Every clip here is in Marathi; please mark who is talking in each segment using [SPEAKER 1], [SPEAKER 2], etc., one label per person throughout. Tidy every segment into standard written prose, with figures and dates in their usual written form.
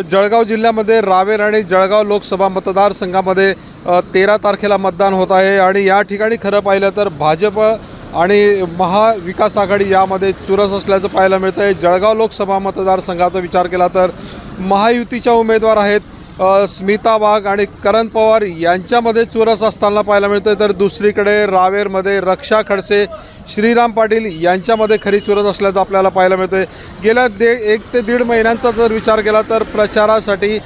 [SPEAKER 1] जळगाव जिल्ह्यामध्ये रावेर आणि जळगाव लोकसभा मतदारसंघामध्ये 13 तारखेला मतदान होत आहे आणि या ठिकाणी खरं पाहिलं तर भाजप आणि महाविकास आघाडी यामध्ये चुरस असल्याचं पाहायला मिळतं आहे। जळगाव लोकसभा मतदारसंघाचा विचार केला तर महायुतीच्या उमेदवार आहेत स्मिता वाघ आणि करण पवार यांच्यामध्ये चुरस असताना पाहायला मिळतं, तर दुसरीकडे रावेरमध्ये रक्षा खडसे श्रीराम पाटील यांच्यामध्ये खरी चुरस असल्याचं आपल्याला पाहायला मिळतं। गेल्या 1 ते 1.5 महिन्यांचा जर विचार केला तर प्रचारासाठी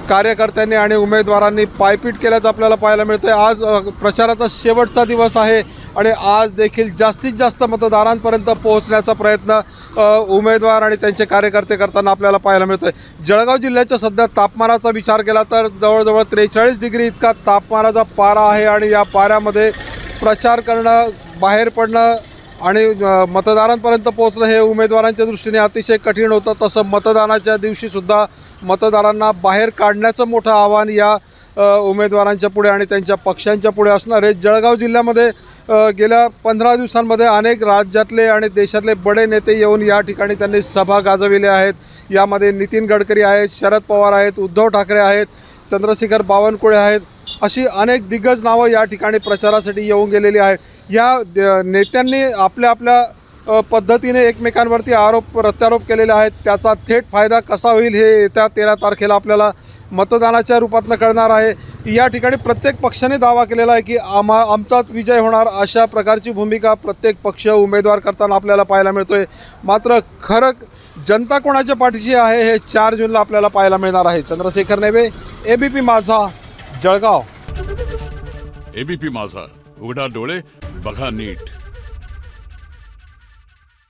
[SPEAKER 1] कार्यकर्त्यांनी आणि उमेदवारांनी पायपीट केल्याचं आपल्याला पाहायला मिळतं। आज प्रचाराचा शेवटचा दिवस आहे आणि आज देखील जास्तीत जास्त मतदारांपर्यंत पोहोचण्याचा प्रयत्न उमेदवार आणि त्यांचे कार्यकर्ते करताना आपल्याला पाहायला मिळतं। जळगाव जिल्ह्याच्या सध्या तापमानाचा विचार केला तर जवळजवळ 43 डिग्री इतका तापमानाचा पारा आहे आणि या पाऱ्यामध्ये प्रचार करणं, बाहेर पडणं आणि मतदारांपर्यंत पोहोचणं हे उमेदवारांच्या दृष्टीने अतिशय कठीण होतं। तसं मतदानाच्या दिवशीसुद्धा मतदारांना बाहेर काढण्याचं मोठं आव्हान या उमेदवारांच्या पुढे आणि त्यांच्या पक्षांच्या पुढे असणार आहे। जळगाव जिल्ह्यामध्ये गेल्या 15 दिवसांमध्ये अनेक राज्यातले आणि देशातले बडे नेते येऊन या ठिकाणी त्यांनी सभा गाजविल्या आहेत। यामध्ये नितीन गडकरी आहेत, शरद पवार आहेत, उद्धव ठाकरे आहेत, चंद्रशेखर बावनकुळे आहेत, अशी अनेक दिग्गज नावं या ठिकाणी प्रचारासाठी येऊन गेलेली आहेत। या नेत्यांनी आपल्या पद्धतीने एकमेकांवरती प्रत्यारोप केलेले आहेत। त्याचा थेट फायदा कसा होईल हे येत्या 13 तारखेला आपल्याला मतदानाच्या रूपातनं कळणार आहे। या ठिकाणी प्रत्येक पक्षाने दावा केलेला आहे की आमचाच विजय होणार, अशा प्रकारची भूमिका प्रत्येक पक्ष उमेदवार करताना आपल्याला पाहायला मिळतोय। मात्र खरं जनता कोणाच्या पाठीशी आहे हे 4 जूनला आपल्याला पाहायला मिळणार आहे। चंद्रशेखर नेवे, एबीपी माझा, जळगाव।
[SPEAKER 2] एबीपी माझा, उघडा डोळे बघा नीट।